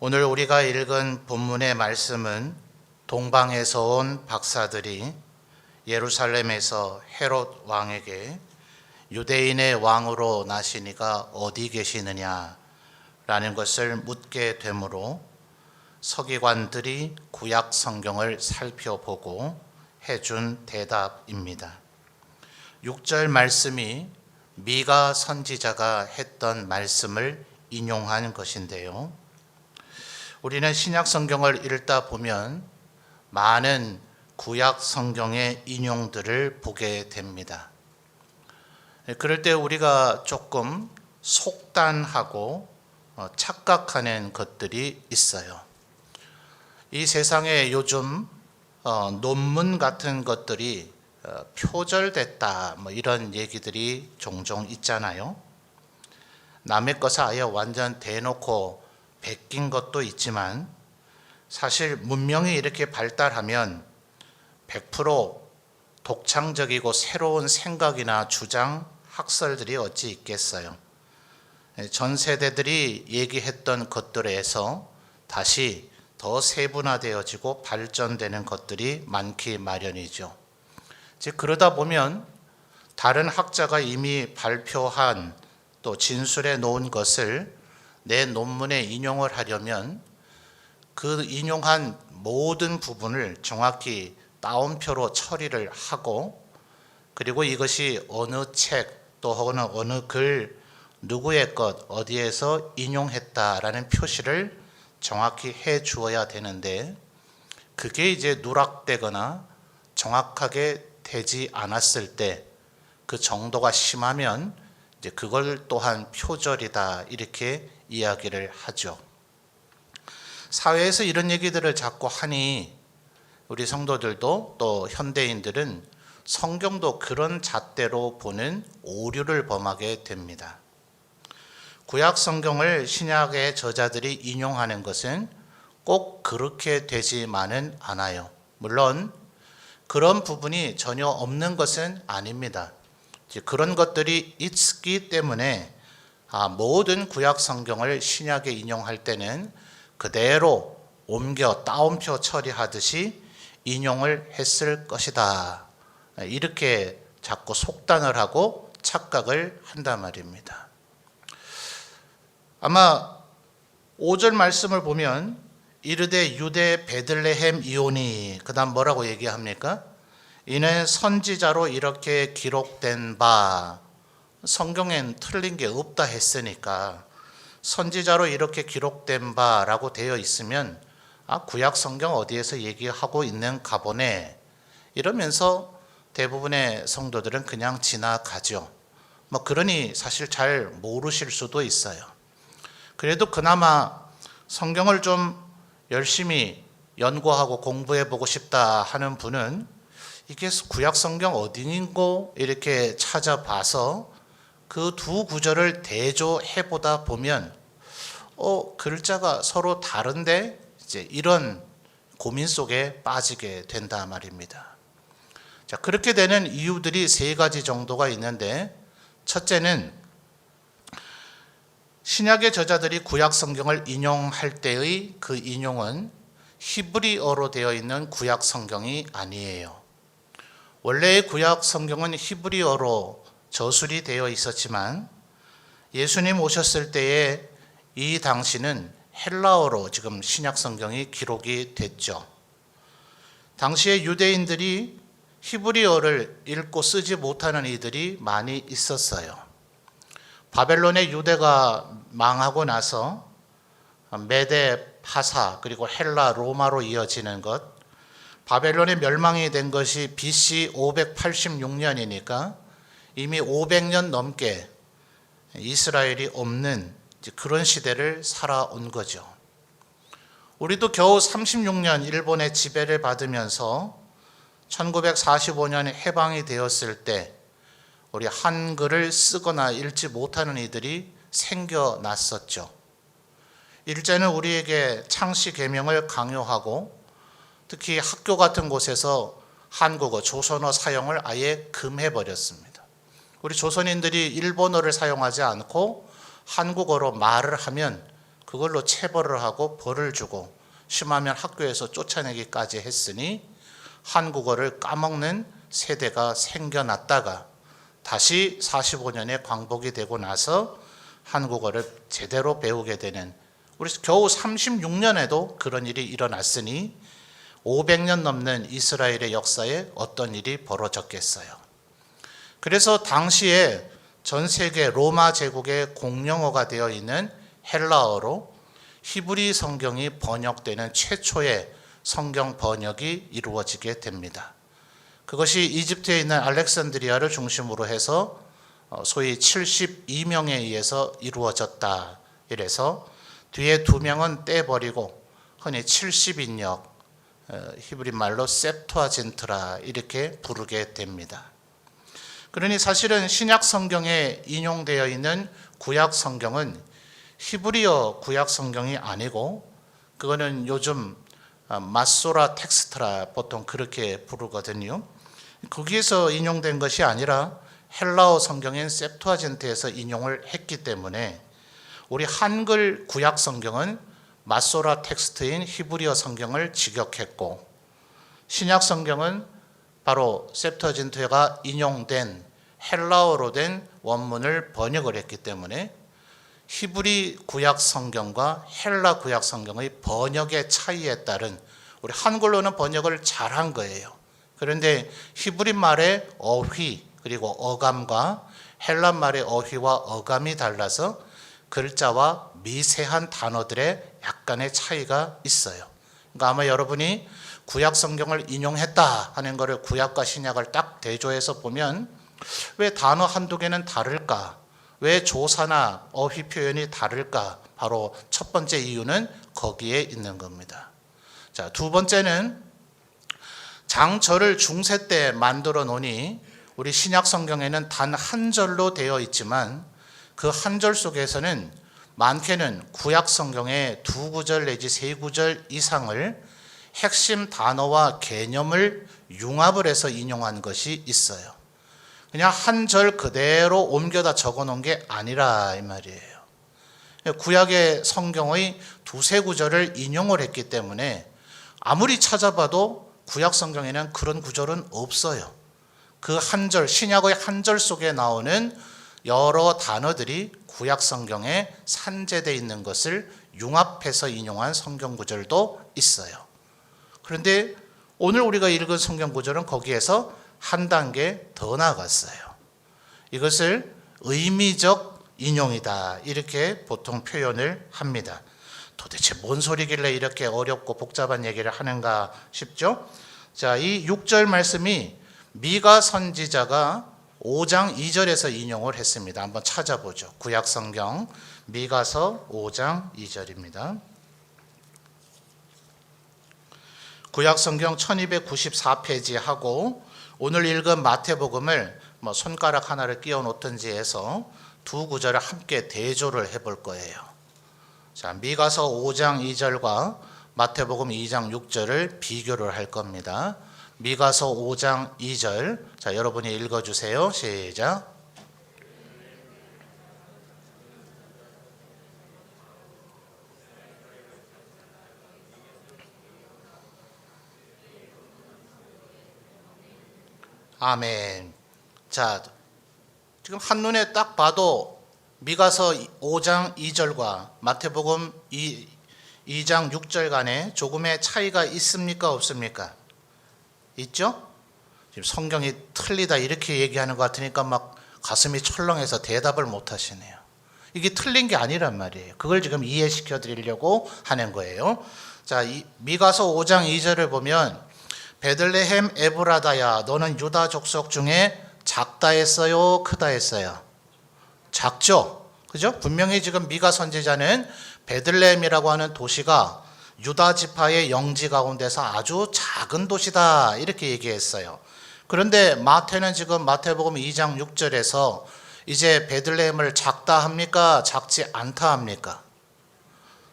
오늘 우리가 읽은 본문의 말씀은 동방에서 온 박사들이 예루살렘에서 헤롯 왕에게 유대인의 왕으로 나시니가 어디 계시느냐라는 것을 묻게 되므로 서기관들이 구약 성경을 살펴보고 해준 대답입니다. 6절 말씀이 미가 선지자가 했던 말씀을 인용한 것인데요. 우리는 신약 성경을 읽다 보면 많은 구약 성경의 인용들을 보게 됩니다. 그럴 때 우리가 조금 속단하고 착각하는 것들이 있어요. 이 세상에 요즘 논문 같은 것들이 표절됐다 이런 얘기들이 종종 있잖아요. 남의 것을 아예 완전 대놓고 베낀 것도 있지만 사실 문명이 이렇게 발달하면 100% 독창적이고 새로운 생각이나 주장, 학설들이 어찌 있겠어요. 전 세대들이 얘기했던 것들에서 다시 더 세분화되어지고 발전되는 것들이 많기 마련이죠. 그러다 보면 다른 학자가 이미 발표한 또 진술해 놓은 것을 내 논문에 인용을 하려면 그 인용한 모든 부분을 정확히 따옴표로 처리를 하고 그리고 이것이 어느 책 또 혹은 어느 글 누구의 것 어디에서 인용했다라는 표시를 정확히 해 주어야 되는데 그게 이제 누락되거나 정확하게 되지 않았을 때 그 정도가 심하면 이제 그걸 또한 표절이다 이렇게 이야기를 하죠. 사회에서 이런 얘기들을 자꾸 하니 우리 성도들도 또 현대인들은 성경도 그런 잣대로 보는 오류를 범하게 됩니다. 구약 성경을 신약의 저자들이 인용하는 것은 꼭 그렇게 되지만은 않아요. 물론 그런 부분이 전혀 없는 것은 아닙니다. 그런 것들이 있기 때문에 모든 구약 성경을 신약에 인용할 때는 그대로 옮겨 따옴표 처리하듯이 인용을 했을 것이다. 이렇게 자꾸 속단을 하고 착각을 한단 말입니다. 아마 5절 말씀을 보면 이르되 유대 베들레헴 이오니 그 다음 뭐라고 얘기합니까? 이는 선지자로 이렇게 기록된 바 성경엔 틀린 게 없다 했으니까 선지자로 이렇게 기록된 바라고 되어 있으면 구약 성경 어디에서 얘기하고 있는 가보네 이러면서 대부분의 성도들은 그냥 지나가죠. 그러니 사실 잘 모르실 수도 있어요. 그래도 그나마 성경을 좀 열심히 연구하고 공부해 보고 싶다 하는 분은 이게 구약 성경 어디인고 이렇게 찾아봐서 그 두 구절을 대조해 보다 보면 글자가 서로 다른데 이제 이런 고민 속에 빠지게 된다 말입니다. 자, 그렇게 되는 이유들이 세 가지 정도가 있는데 첫째는 신약의 저자들이 구약 성경을 인용할 때의 그 인용은 히브리어로 되어 있는 구약 성경이 아니에요. 원래의 구약 성경은 히브리어로 저술이 되어 있었지만 예수님 오셨을 때에 이 당시는 헬라어로 지금 신약 성경이 기록이 됐죠. 당시에 유대인들이 히브리어를 읽고 쓰지 못하는 이들이 많이 있었어요. 바벨론의 유대가 망하고 나서 메데, 파사 그리고 헬라, 로마로 이어지는 것, 바벨론의 멸망이 된 것이 BC 586년이니까 이미 500년 넘게 이스라엘이 없는 그런 시대를 살아온 거죠. 우리도 겨우 36년 일본의 지배를 받으면서 1945년에 해방이 되었을 때 우리 한글을 쓰거나 읽지 못하는 이들이 생겨났었죠. 일제는 우리에게 창씨 계명을 강요하고 특히 학교 같은 곳에서 한국어, 조선어 사용을 아예 금해버렸습니다. 우리 조선인들이 일본어를 사용하지 않고 한국어로 말을 하면 그걸로 체벌을 하고 벌을 주고 심하면 학교에서 쫓아내기까지 했으니 한국어를 까먹는 세대가 생겨났다가 다시 45년에 광복이 되고 나서 한국어를 제대로 배우게 되는, 우리 겨우 36년에도 그런 일이 일어났으니 500년 넘는 이스라엘의 역사에 어떤 일이 벌어졌겠어요. 그래서 당시에 전 세계 로마 제국의 공용어가 되어 있는 헬라어로 히브리 성경이 번역되는 최초의 성경 번역이 이루어지게 됩니다. 그것이 이집트에 있는 알렉산드리아를 중심으로 해서 소위 72명에 의해서 이루어졌다. 이래서 뒤에 2명은 떼버리고 흔히 70인역, 히브리 말로 셉투아진트라 이렇게 부르게 됩니다. 그러니 사실은 신약 성경에 인용되어 있는 구약 성경은 히브리어 구약 성경이 아니고 그거는 요즘 마소라 텍스트라 보통 그렇게 부르거든요. 거기에서 인용된 것이 아니라 헬라어 성경인 셉투아진트에서 인용을 했기 때문에 우리 한글 구약 성경은 마소라 텍스트인 히브리어 성경을 직역했고 신약 성경은 바로 셉투아진트가 인용된 헬라어로 된 원문을 번역을 했기 때문에 히브리 구약 성경과 헬라 구약 성경의 번역의 차이에 따른, 우리 한글로는 번역을 잘한 거예요. 그런데 히브리 말의 어휘 그리고 어감과 헬라 말의 어휘와 어감이 달라서 글자와 미세한 단어들의 약간의 차이가 있어요. 그러니까 아마 여러분이 구약 성경을 인용했다 하는 것을 구약과 신약을 딱 대조해서 보면 왜 단어 한두 개는 다를까? 왜 조사나 어휘 표현이 다를까? 바로 첫 번째 이유는 거기에 있는 겁니다. 자, 두 번째는 장절을 중세 때 만들어 놓으니 우리 신약 성경에는 단 한 절로 되어 있지만 그 한 절 속에서는 많게는 구약 성경의 2구절 내지 3구절 이상을 핵심 단어와 개념을 융합을 해서 인용한 것이 있어요. 그냥 한 절 그대로 옮겨다 적어 놓은 게 아니라 이 말이에요. 구약의 성경의 2-3구절을 인용을 했기 때문에 아무리 찾아봐도 구약 성경에는 그런 구절은 없어요. 그 한 절, 신약의 한 절 속에 나오는 여러 단어들이 구약 성경에 산재되어 있는 것을 융합해서 인용한 성경 구절도 있어요. 그런데 오늘 우리가 읽은 성경 구절은 거기에서 한 단계 더 나아갔어요. 이것을 의미적 인용이다 이렇게 보통 표현을 합니다. 도대체 뭔 소리길래 이렇게 어렵고 복잡한 얘기를 하는가 싶죠? 자, 이 6절 말씀이 미가 선지자가 5장 2절에서 인용을 했습니다. 한번 찾아보죠. 구약 성경 미가서 5장 2절입니다. 구약 성경 1294페이지 하고 오늘 읽은 마태복음을 손가락 하나를 끼워 놓든지 해서 2구절을 함께 대조를 해볼 거예요. 자, 미가서 5장 2절과 마태복음 2장 6절을 비교를 할 겁니다. 미가서 5장 2절, 자, 여러분이 읽어주세요. 시작. 아멘. 자, 지금 한눈에 딱 봐도 미가서 5장 2절과 마태복음 2장 6절 간에 조금의 차이가 있습니까? 없습니까? 있죠? 지금 성경이 틀리다 이렇게 얘기하는 것 같으니까 막 가슴이 철렁해서 대답을 못 하시네요. 이게 틀린 게 아니란 말이에요. 그걸 지금 이해시켜 드리려고 하는 거예요. 자, 미가서 5장 2절을 보면 베들레헴 에브라다야 너는 유다 족속 중에 작다 했어요? 크다 했어요? 작죠? 그죠? 분명히 지금 미가 선지자는 베들레헴이라고 하는 도시가 유다 지파의 영지 가운데서 아주 작은 도시다 이렇게 얘기했어요. 그런데 마태는 지금 마태복음 2장 6절에서 이제 베들레헴을 작다 합니까? 작지 않다 합니까?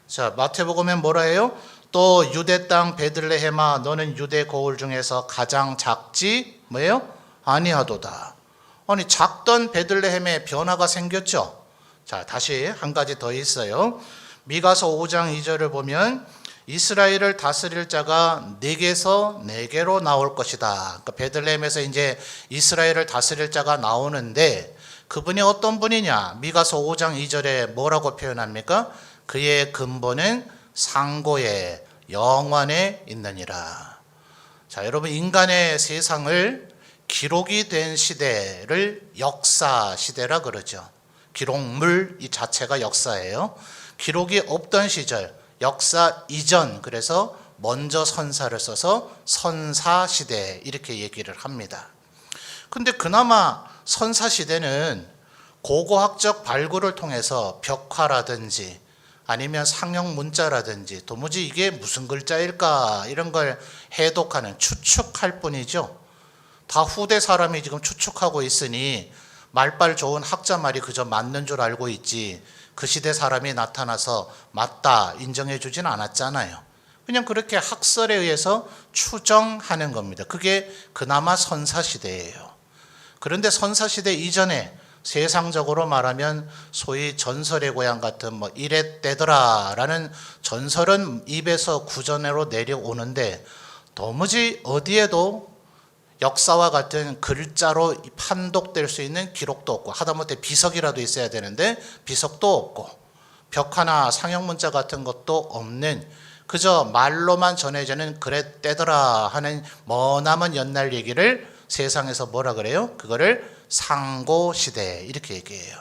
자, 마태복음엔 뭐라 해요? 또 유대 땅 베들레헴아 너는 유대 고을 중에서 가장 작지 뭐예요? 아니하도다. 아니 작던 베들레헴에 변화가 생겼죠. 자, 다시 한 가지 더 있어요. 미가서 5장 2절을 보면 이스라엘을 다스릴 자가 네개서 네개로 나올 것이다. 그러니까 베들레헴에서 이제 이스라엘을 다스릴 자가 나오는데 그분이 어떤 분이냐? 미가서 5장 2절에 뭐라고 표현합니까? 그의 근본은 상고에 영원에 있느니라. 자, 여러분, 인간의 세상을 기록이 된 시대를 역사 시대라 그러죠. 기록물 이 자체가 역사예요. 기록이 없던 시절, 역사 이전, 그래서 먼저 선사를 써서 선사시대 이렇게 얘기를 합니다. 근데 그나마 선사시대는 고고학적 발굴을 통해서 벽화라든지 아니면 상형 문자라든지 도무지 이게 무슨 글자일까 이런 걸 해독하는 추측할 뿐이죠. 다 후대 사람이 지금 추측하고 있으니 말빨 좋은 학자 말이 그저 맞는 줄 알고 있지 그 시대 사람이 나타나서 맞다 인정해 주진 않았잖아요. 그냥 그렇게 학설에 의해서 추정하는 겁니다. 그게 그나마 선사시대예요. 그런데 선사시대 이전에 세상적으로 말하면 소위 전설의 고향 같은 뭐 이랬대더라 라는 전설은 입에서 구전으로 내려오는데 도무지 어디에도 역사와 같은 글자로 판독될 수 있는 기록도 없고 하다못해 비석이라도 있어야 되는데 비석도 없고 벽화나 상형문자 같은 것도 없는 그저 말로만 전해지는 그랬대더라 하는 머나먼 옛날 얘기를 세상에서 뭐라 그래요? 그거를 상고시대 이렇게 얘기해요.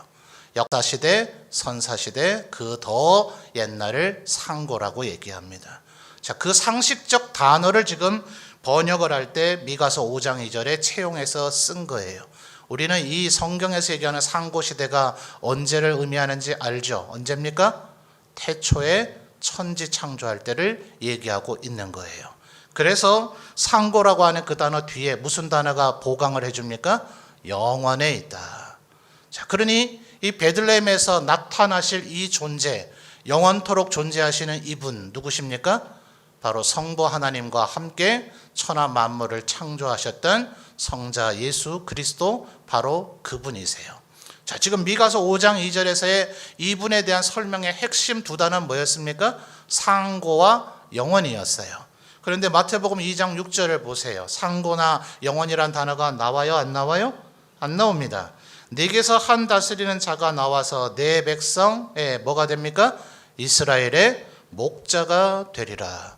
역사시대, 선사시대, 그 더 옛날을 상고라고 얘기합니다. 자, 그 상식적 단어를 지금 번역을 할 때 미가서 5장 2절에 채용해서 쓴 거예요. 우리는 이 성경에서 얘기하는 상고시대가 언제를 의미하는지 알죠? 언제입니까? 태초에 천지 창조할 때를 얘기하고 있는 거예요. 그래서 상고라고 하는 그 단어 뒤에 무슨 단어가 보강을 해줍니까? 영원에 있다. 자, 그러니 이 베들레헴에서 나타나실 이 존재, 영원토록 존재하시는 이분 누구십니까? 바로 성부 하나님과 함께 천하 만물을 창조하셨던 성자 예수 그리스도 바로 그분이세요. 자, 지금 미가서 5장 2절에서의 이분에 대한 설명의 핵심 두 단어는 뭐였습니까? 상고와 영원이었어요. 그런데 마태복음 2장 6절을 보세요. 상고나 영원이란 단어가 나와요? 안 나와요? 안 나옵니다. 네게서 한 다스리는 자가 나와서 내 백성에 뭐가 됩니까? 이스라엘의 목자가 되리라.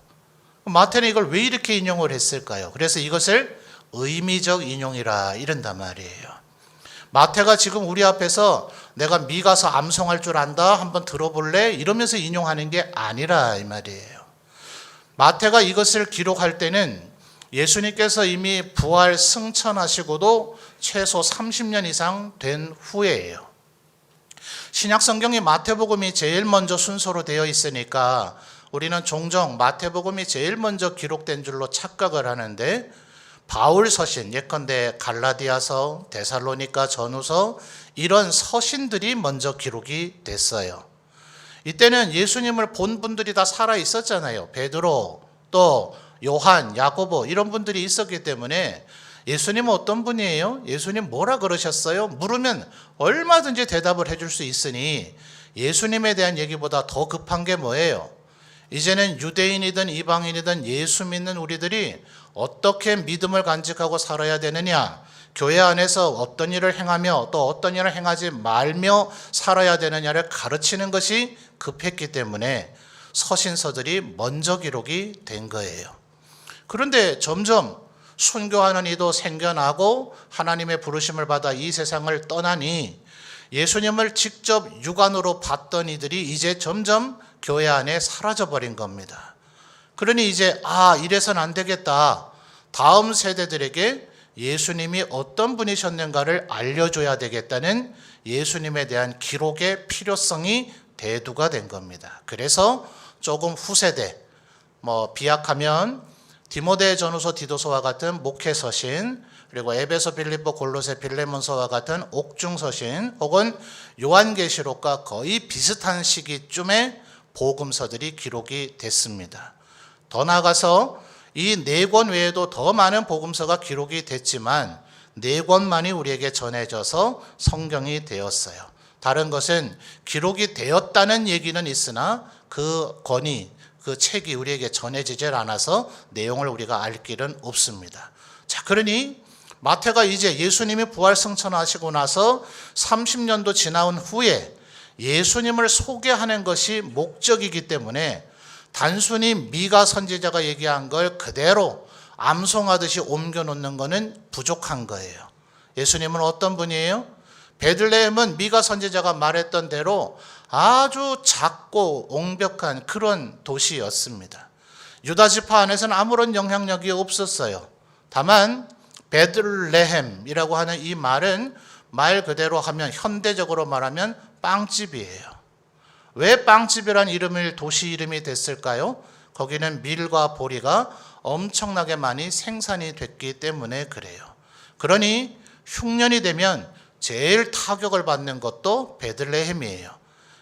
마태는 이걸 왜 이렇게 인용을 했을까요? 그래서 이것을 의미적 인용이라 이른단 말이에요. 마태가 지금 우리 앞에서 내가 미가서 암송할 줄 안다 한번 들어볼래? 이러면서 인용하는 게 아니라 이 말이에요. 마태가 이것을 기록할 때는 예수님께서 이미 부활 승천하시고도 최소 30년 이상 된 후에예요. 신약 성경이 마태복음이 제일 먼저 순서로 되어 있으니까 우리는 종종 마태복음이 제일 먼저 기록된 줄로 착각을 하는데 바울 서신, 예컨대 갈라디아서, 데살로니가 전후서 이런 서신들이 먼저 기록이 됐어요. 이때는 예수님을 본 분들이 다 살아 있었잖아요. 베드로, 또 요한, 야고보 이런 분들이 있었기 때문에 예수님은 어떤 분이에요? 예수님 뭐라 그러셨어요? 물으면 얼마든지 대답을 해줄 수 있으니 예수님에 대한 얘기보다 더 급한 게 뭐예요? 이제는 유대인이든 이방인이든 예수 믿는 우리들이 어떻게 믿음을 간직하고 살아야 되느냐, 교회 안에서 어떤 일을 행하며 또 어떤 일을 행하지 말며 살아야 되느냐를 가르치는 것이 급했기 때문에 서신서들이 먼저 기록이 된 거예요. 그런데 점점 순교하는 이도 생겨나고 하나님의 부르심을 받아 이 세상을 떠나니 예수님을 직접 육안으로 봤던 이들이 이제 점점 교회 안에 사라져버린 겁니다. 그러니 이제 이래서는 안 되겠다. 다음 세대들에게 예수님이 어떤 분이셨는가를 알려줘야 되겠다는 예수님에 대한 기록의 필요성이 대두가 된 겁니다. 그래서 조금 후세대, 비약하면 디모데 전후서 디도서와 같은 목회서신, 그리고 에베소 빌립보 골로새 빌레몬서와 같은 옥중서신, 혹은 요한계시록과 거의 비슷한 시기쯤에 복음서들이 기록이 됐습니다. 더 나아가서 이 4권 외에도 더 많은 복음서가 기록이 됐지만 4권만이 우리에게 전해져서 성경이 되었어요. 다른 것은 기록이 되었다는 얘기는 있으나 그 권위, 그 책이 우리에게 전해지질 않아서 내용을 우리가 알 길은 없습니다. 자, 그러니 마태가 이제 예수님이 부활 승천하시고 나서 30년도 지나온 후에 예수님을 소개하는 것이 목적이기 때문에 단순히 미가 선지자가 얘기한 걸 그대로 암송하듯이 옮겨놓는 것은 부족한 거예요. 예수님은 어떤 분이에요? 베들레헴은 미가 선지자가 말했던 대로 아주 작고 옹벽한 그런 도시였습니다. 유다 지파 안에서는 아무런 영향력이 없었어요. 다만 베들레헴이라고 하는 이 말은 말 그대로 하면 현대적으로 말하면 빵집이에요. 왜 빵집이란 이름을 도시 이름이 됐을까요? 거기는 밀과 보리가 엄청나게 많이 생산이 됐기 때문에 그래요. 그러니 흉년이 되면 제일 타격을 받는 것도 베들레헴이에요.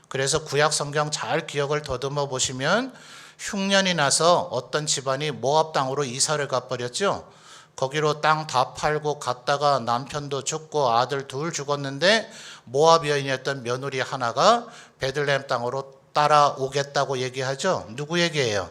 그래서 구약 성경 잘 기억을 더듬어 보시면 흉년이 나서 어떤 집안이 모압 땅으로 이사를 가버렸죠. 거기로 땅 다 팔고 갔다가 남편도 죽고 아들 둘 죽었는데 모압 여인이었던 며느리 하나가 베들레헴 땅으로 따라오겠다고 얘기하죠. 누구 얘기예요?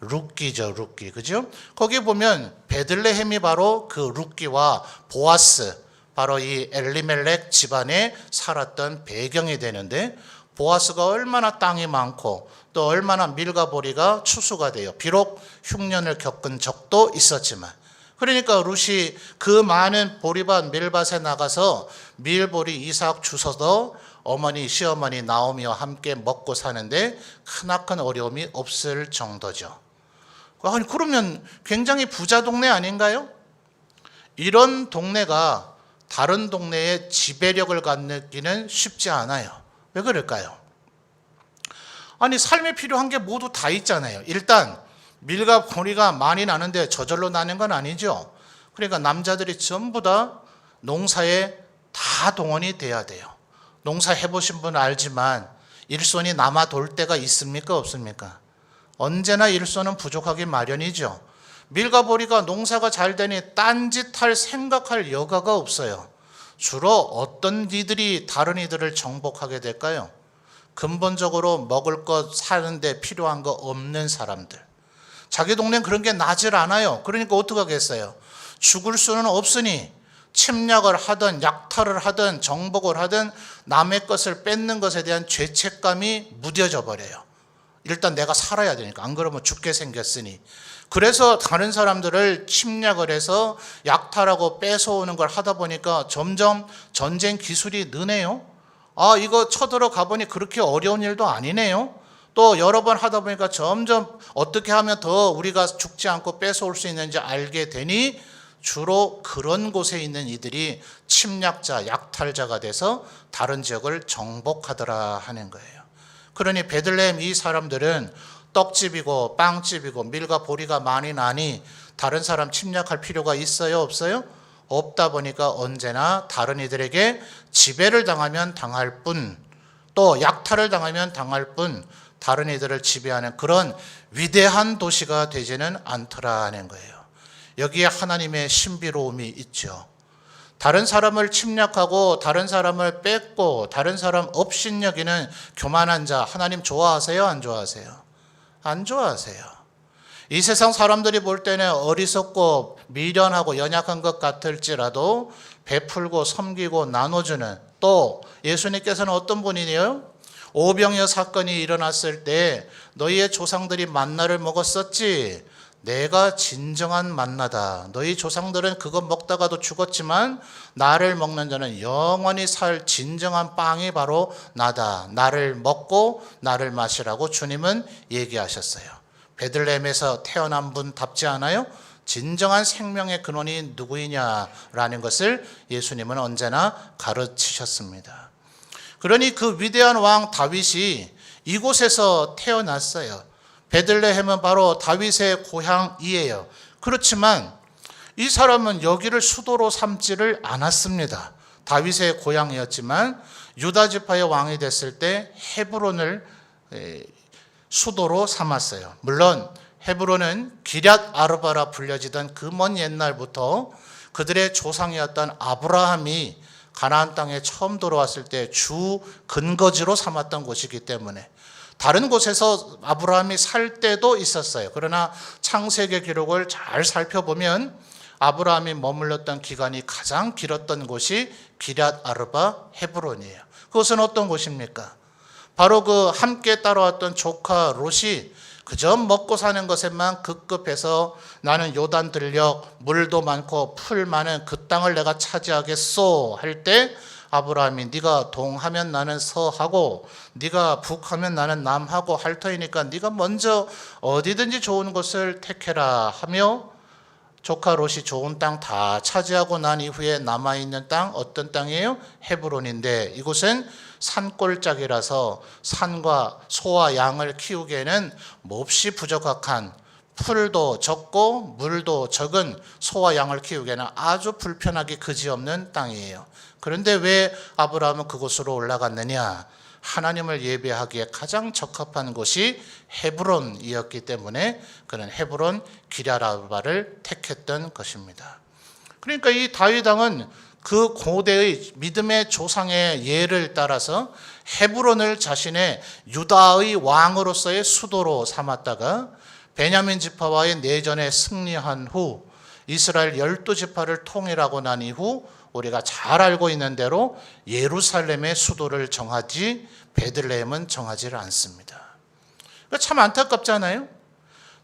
룻기죠, 룻기. 그죠? 거기 보면 베들레헴이 바로 그 룻기와 보아스, 바로 이 엘리멜렉 집안에 살았던 배경이 되는데, 보아스가 얼마나 땅이 많고 또 얼마나 밀과 보리가 추수가 돼요. 비록 흉년을 겪은 적도 있었지만. 그러니까 룻이 그 많은 보리밭 밀밭에 나가서 밀보리 이삭 주워서 어머니 시어머니 나오미와 함께 먹고 사는데 크나큰 어려움이 없을 정도죠. 아니, 그러면 굉장히 부자 동네 아닌가요? 이런 동네가 다른 동네에 지배력을 갖기는 쉽지 않아요. 왜 그럴까요? 아니, 삶에 필요한 게 모두 다 있잖아요. 일단 밀과 보리가 많이 나는데 저절로 나는 건 아니죠. 그러니까 남자들이 전부 다 농사에 다 동원이 돼야 돼요. 농사 해보신 분은 알지만 일손이 남아 돌 때가 있습니까? 없습니까? 언제나 일손은 부족하기 마련이죠. 밀과 보리가 농사가 잘 되니 딴짓할 생각할 여가가 없어요. 주로 어떤 이들이 다른 이들을 정복하게 될까요? 근본적으로 먹을 것 사는데 필요한 거 없는 사람들. 자기 동네는 그런 게 나질 않아요. 그러니까 어떻게 하겠어요? 죽을 수는 없으니 침략을 하든 약탈을 하든 정복을 하든 남의 것을 뺏는 것에 대한 죄책감이 무뎌져 버려요. 일단 내가 살아야 되니까. 안 그러면 죽게 생겼으니. 그래서 다른 사람들을 침략을 해서 약탈하고 뺏어오는 걸 하다 보니까 점점 전쟁 기술이 느네요. 아, 이거 쳐들어가 보니 그렇게 어려운 일도 아니네요. 또 여러 번 하다 보니까 점점 어떻게 하면 더 우리가 죽지 않고 뺏어올 수 있는지 알게 되니 주로 그런 곳에 있는 이들이 침략자, 약탈자가 돼서 다른 지역을 정복하더라 하는 거예요. 그러니 베들레헴 이 사람들은 떡집이고 빵집이고 밀과 보리가 많이 나니 다른 사람 침략할 필요가 있어요? 없어요? 없다 보니까 언제나 다른 이들에게 지배를 당하면 당할 뿐, 또 약탈을 당하면 당할 뿐, 다른 이들을 지배하는 그런 위대한 도시가 되지는 않더라 하는 거예요. 여기에 하나님의 신비로움이 있죠. 다른 사람을 침략하고 다른 사람을 뺏고 다른 사람 업신여기는 교만한 자, 하나님 좋아하세요? 안 좋아하세요? 안 좋아하세요. 이 세상 사람들이 볼 때는 어리석고 미련하고 연약한 것 같을지라도 베풀고 섬기고 나눠주는, 또 예수님께서는 어떤 분이에요? 오병이어 사건이 일어났을 때 너희의 조상들이 만나를 먹었었지, 내가 진정한 만나다. 너희 조상들은 그거 먹다가도 죽었지만 나를 먹는 자는 영원히 살 진정한 빵이 바로 나다. 나를 먹고 나를 마시라고 주님은 얘기하셨어요. 베들레헴에서 태어난 분답지 않아요? 진정한 생명의 근원이 누구이냐라는 것을 예수님은 언제나 가르치셨습니다. 그러니 그 위대한 왕 다윗이 이곳에서 태어났어요. 베들레헴은 바로 다윗의 고향이에요. 그렇지만 이 사람은 여기를 수도로 삼지를 않았습니다. 다윗의 고향이었지만 유다 지파의 왕이 됐을 때 헤브론을 수도로 삼았어요. 물론 헤브론은 기럇 아르바라 불려지던 그 먼 옛날부터 그들의 조상이었던 아브라함이 가나안 땅에 처음 들어왔을 때 주 근거지로 삼았던 곳이기 때문에 다른 곳에서 아브라함이 살 때도 있었어요. 그러나 창세기 기록을 잘 살펴보면 아브라함이 머물렀던 기간이 가장 길었던 곳이 기럇 아르바 헤브론이에요. 그것은 어떤 곳입니까? 바로 그 함께 따라왔던 조카 롯이 그저 먹고 사는 것에만 급급해서 나는 요단 들녘 물도 많고 풀 많은 그 땅을 내가 차지하겠소 할 때 아브라함이 네가 동하면 나는 서하고 네가 북하면 나는 남하고 할 터이니까 네가 먼저 어디든지 좋은 곳을 택해라 하며 조카 롯이 좋은 땅 다 차지하고 난 이후에 남아있는 땅 어떤 땅이에요? 헤브론인데 이곳은 산골짜기라서 산과 소와 양을 키우기에는 몹시 부적합한 풀도 적고 물도 적은 소와 양을 키우기에는 아주 불편하기 그지없는 땅이에요. 그런데 왜 아브라함은 그곳으로 올라갔느냐? 하나님을 예배하기에 가장 적합한 곳이 헤브론이었기 때문에 그는 헤브론 기럇아르바를 택했던 것입니다. 그러니까 이 다윗 왕은 그 고대의 믿음의 조상의 예를 따라서 헤브론을 자신의 유다의 왕으로서의 수도로 삼았다가 베냐민 지파와의 내전에 승리한 후 이스라엘 12지파를 통일하고 난 이후 우리가 잘 알고 있는 대로 예루살렘의 수도를 정하지 베들레헴은 정하지를 않습니다. 참 안타깝잖아요.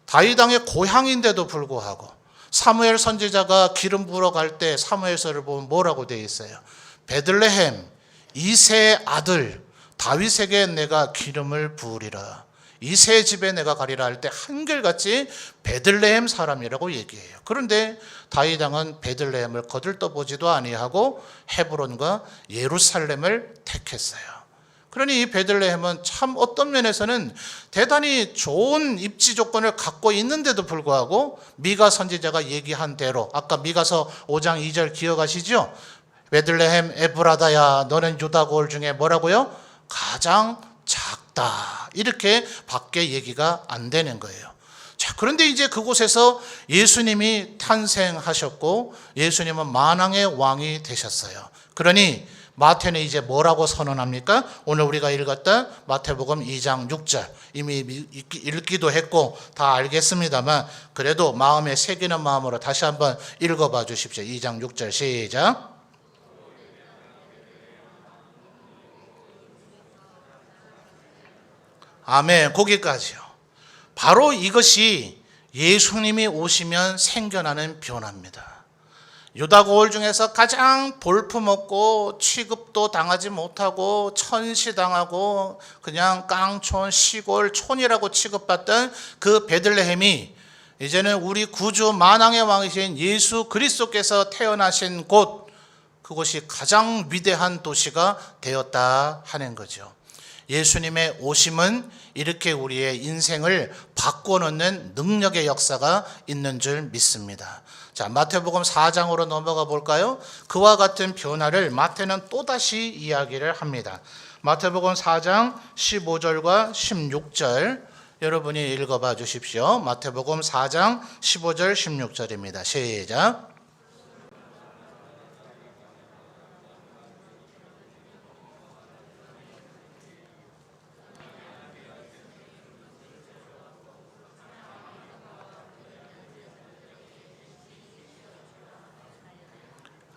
다윗 왕의 고향인데도 불구하고 사무엘 선지자가 기름 부으러 갈 때 사무엘서를 보면 뭐라고 되어 있어요? 베들레헴 이새의 아들 다윗에게 내가 기름을 부으리라. 이새의 집에 내가 가리라 할 때 한결같이 베들레헴 사람이라고 얘기해요. 그런데 다윗 왕은 베들레헴을 거들떠보지도 아니하고 헤브론과 예루살렘을 택했어요. 그러니 이 베들레헴은 참 어떤 면에서는 대단히 좋은 입지 조건을 갖고 있는데도 불구하고 미가 선지자가 얘기한 대로 아까 미가서 5장 2절 기억하시죠? 베들레헴 에브라다야 너는 유다 고을 중에 뭐라고요? 가장 작다. 이렇게 밖에 얘기가 안 되는 거예요. 자, 그런데 이제 그곳에서 예수님이 탄생하셨고 예수님은 만왕의 왕이 되셨어요. 그러니 마태는 이제 뭐라고 선언합니까? 오늘 우리가 읽었던 마태복음 2장 6절 이미 읽기도 했고 다 알겠습니다만 그래도 마음에 새기는 마음으로 다시 한번 읽어봐 주십시오. 2장 6절 시작. 아멘. 거기까지요. 바로 이것이 예수님이 오시면 생겨나는 변화입니다. 유다 고을 중에서 가장 볼품없고 취급도 당하지 못하고 천시당하고 그냥 깡촌 시골 촌이라고 취급받던 그 베들레헴이 이제는 우리 구주 만왕의 왕이신 예수 그리스도께서 태어나신 곳 그곳이 가장 위대한 도시가 되었다 하는 거죠. 예수님의 오심은 이렇게 우리의 인생을 바꿔놓는 능력의 역사가 있는 줄 믿습니다. 자, 마태복음 4장으로 넘어가 볼까요? 그와 같은 변화를 마태는 또다시 이야기를 합니다. 마태복음 4장 15절과 16절 여러분이 읽어봐 주십시오. 마태복음 4장 15절 16절입니다. 시작.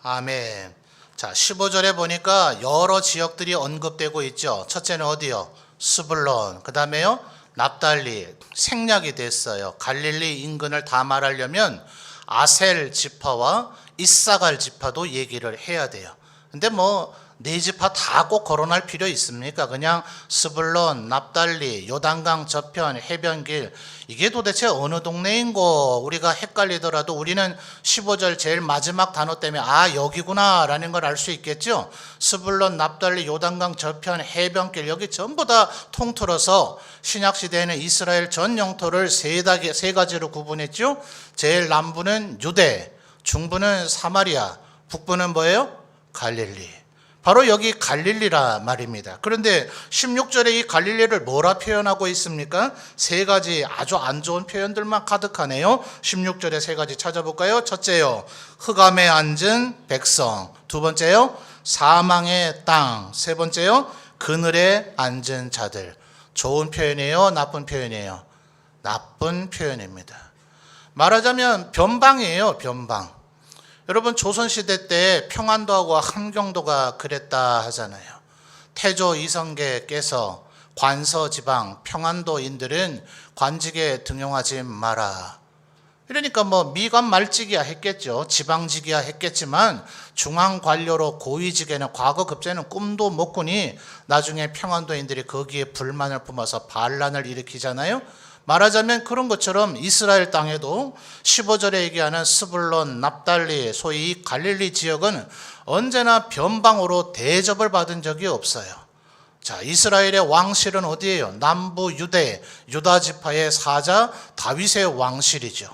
아멘. 자, 15절에 보니까 여러 지역들이 언급되고 있죠. 첫째는 어디요? 스불론. 그 다음에요? 납달리. 생략이 됐어요. 갈릴리 인근을 다 말하려면 아셀 지파와 이사갈 지파도 얘기를 해야 돼요. 근데 네 지파 다 꼭 거론할 필요 있습니까? 그냥 스불론, 납달리, 요단강 저편, 해변길 이게 도대체 어느 동네인 거 우리가 헷갈리더라도 우리는 15절 제일 마지막 단어 때문에 여기구나 라는 걸 알 수 있겠죠. 스불론, 납달리, 요단강 저편, 해변길 여기 전부 다 통틀어서 신약시대에는 이스라엘 전 영토를 세 가지로 구분했죠. 제일 남부는 유대, 중부는 사마리아, 북부는 뭐예요? 갈릴리. 바로 여기 갈릴리라 말입니다. 그런데 16절에 이 갈릴리를 뭐라 표현하고 있습니까? 세 가지 아주 안 좋은 표현들만 가득하네요. 16절에 세 가지 찾아볼까요? 첫째요, 흑암에 앉은 백성. 두 번째요, 사망의 땅. 세 번째요, 그늘에 앉은 자들. 좋은 표현이에요, 나쁜 표현이에요? 나쁜 표현입니다. 말하자면 변방이에요, 변방. 여러분, 조선시대 때 평안도하고 함경도가 그랬다 하잖아요. 태조 이성계께서 관서지방 평안도인들은 관직에 등용하지 마라. 이러니까 뭐 미관 말직이야 했겠죠. 지방직이야 했겠지만 중앙관료로 고위직에는 과거 급제는 꿈도 못 꾸니 나중에 평안도인들이 거기에 불만을 뿜어서 반란을 일으키잖아요. 말하자면 그런 것처럼 이스라엘 땅에도 15절에 얘기하는 스불론, 납달리, 소위 갈릴리 지역은 언제나 변방으로 대접을 받은 적이 없어요. 자, 이스라엘의 왕실은 어디예요? 남부 유대, 유다 지파의 사자 다윗의 왕실이죠.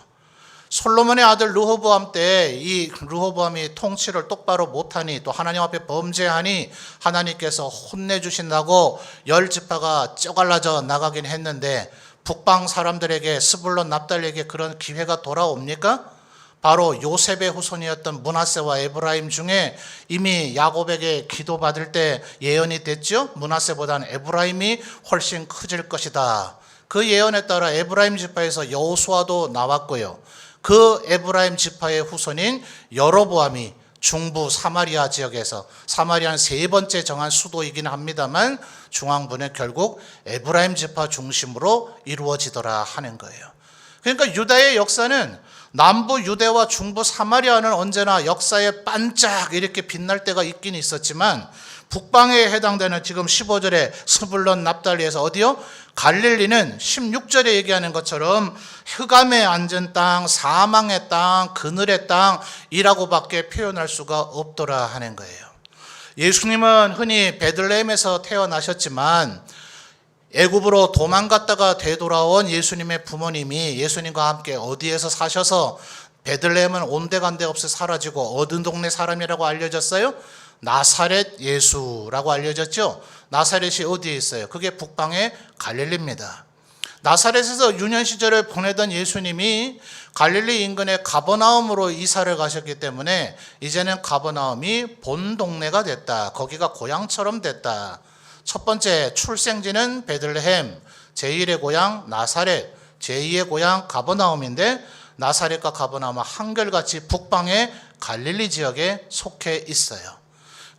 솔로몬의 아들 르호보암 때 이 르호보암이 통치를 똑바로 못하니 또 하나님 앞에 범죄하니 하나님께서 혼내주신다고 10지파가 쪼갈라져 나가긴 했는데 북방 사람들에게 스불론 납달리에게 그런 기회가 돌아옵니까? 바로 요셉의 후손이었던 므낫세와 에브라임 중에 이미 야곱에게 기도받을 때 예언이 됐죠. 므낫세보다는 에브라임이 훨씬 커질 것이다. 그 예언에 따라 에브라임 지파에서 여호수아도 나왔고요. 그 에브라임 지파의 후손인 여로보암이 중부 사마리아 지역에서, 사마리아는 세 번째 정한 수도이긴 합니다만 중앙부는 결국 에브라임 지파 중심으로 이루어지더라 하는 거예요. 그러니까 유다의 역사는 남부 유대와 중부 사마리아는 언제나 역사에 반짝 이렇게 빛날 때가 있긴 있었지만 북방에 해당되는 지금 15절에 스불론 납달리에서 어디요? 갈릴리는 16절에 얘기하는 것처럼 흑암에 앉은 땅, 사망의 땅, 그늘의 땅이라고밖에 표현할 수가 없더라 하는 거예요. 예수님은 흔히 베들레헴에서 태어나셨지만 애굽으로 도망갔다가 되돌아온 예수님의 부모님이 예수님과 함께 어디에서 사셔서 베들레헴은 온데간데 없이 사라지고 어느 동네 사람이라고 알려졌어요? 나사렛 예수라고 알려졌죠. 나사렛이 어디에 있어요? 그게 북방의 갈릴리입니다. 나사렛에서 유년 시절을 보내던 예수님이 갈릴리 인근의 가버나움으로 이사를 가셨기 때문에 이제는 가버나움이 본 동네가 됐다. 거기가 고향처럼 됐다. 첫 번째 출생지는 베들레헴, 제1의 고향 나사렛, 제2의 고향 가버나움인데 나사렛과 가버나움은 한결같이 북방의 갈릴리 지역에 속해 있어요.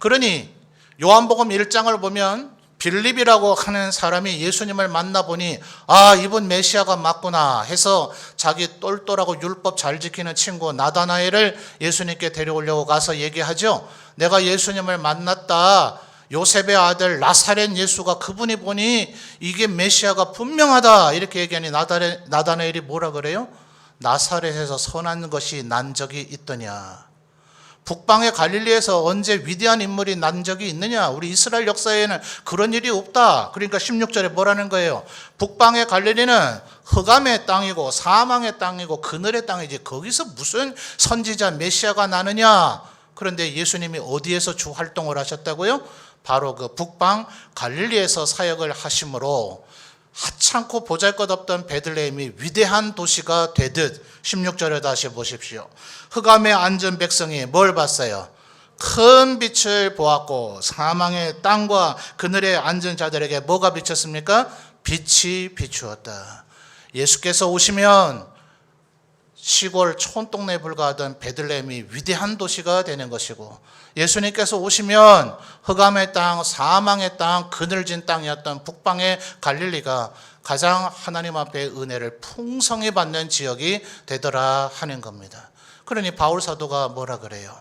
그러니 요한복음 1장을 보면 빌립이라고 하는 사람이 예수님을 만나보니 아, 이분 메시아가 맞구나 해서 자기 똘똘하고 율법 잘 지키는 친구 나다나엘을 예수님께 데려오려고 가서 얘기하죠. 내가 예수님을 만났다. 요셉의 아들 나사렛 예수가 그분이 보니 이게 메시아가 분명하다 이렇게 얘기하니 나다나엘이 뭐라 그래요? 나사렛에서 선한 것이 난 적이 있더냐. 북방의 갈릴리에서 언제 위대한 인물이 난 적이 있느냐? 우리 이스라엘 역사에는 그런 일이 없다. 그러니까 16절에 뭐라는 거예요? 북방의 갈릴리는 흑암의 땅이고 사망의 땅이고 그늘의 땅이지 거기서 무슨 선지자 메시아가 나느냐? 그런데 예수님이 어디에서 주 활동을 하셨다고요? 바로 그 북방 갈릴리에서 사역을 하심으로 하찮고 보잘것없던 베들레헴이 위대한 도시가 되듯 16절에 다시 보십시오. 흑암에 앉은 백성이 뭘 봤어요? 큰 빛을 보았고 사망의 땅과 그늘에 앉은 자들에게 뭐가 비쳤습니까? 빛이 비추었다. 예수께서 오시면 시골 촌동네에 불과하던 베들레헴이 위대한 도시가 되는 것이고 예수님께서 오시면 흑암의 땅, 사망의 땅, 그늘진 땅이었던 북방의 갈릴리가 가장 하나님 앞에 은혜를 풍성히 받는 지역이 되더라 하는 겁니다. 그러니 바울 사도가 뭐라 그래요?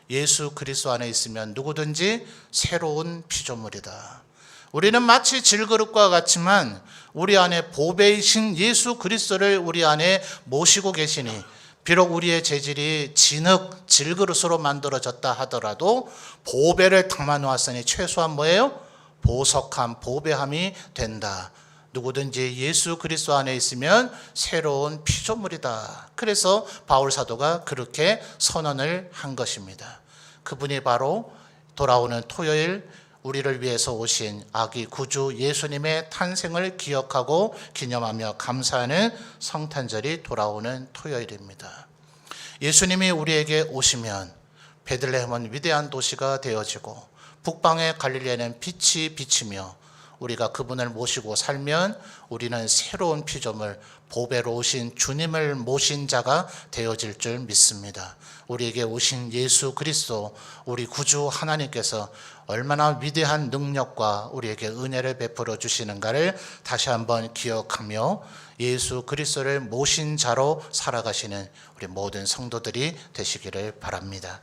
예수 그리스도 안에 있으면 누구든지 새로운 피조물이다. 우리는 마치 질그릇과 같지만 우리 안에 보배이신 예수 그리스도를 우리 안에 모시고 계시니 비록 우리의 재질이 진흙, 질그릇으로 만들어졌다 하더라도 보배를 담아 놓았으니 최소한 뭐예요? 보석함, 보배함이 된다. 누구든지 예수 그리스도 안에 있으면 새로운 피조물이다. 그래서 바울 사도가 그렇게 선언을 한 것입니다. 그분이 바로 돌아오는 토요일 우리를 위해서 오신 아기 구주 예수님의 탄생을 기억하고 기념하며 감사하는 성탄절이 돌아오는 토요일입니다. 예수님이 우리에게 오시면 베들레헴은 위대한 도시가 되어지고 북방의 갈릴리에는 빛이 비치며 우리가 그분을 모시고 살면 우리는 새로운 피조물, 보배로 오신 주님을 모신 자가 되어질 줄 믿습니다. 우리에게 오신 예수 그리스도 우리 구주 하나님께서 얼마나 위대한 능력과 우리에게 은혜를 베풀어 주시는가를 다시 한번 기억하며 예수 그리스도를 모신 자로 살아가시는 우리 모든 성도들이 되시기를 바랍니다.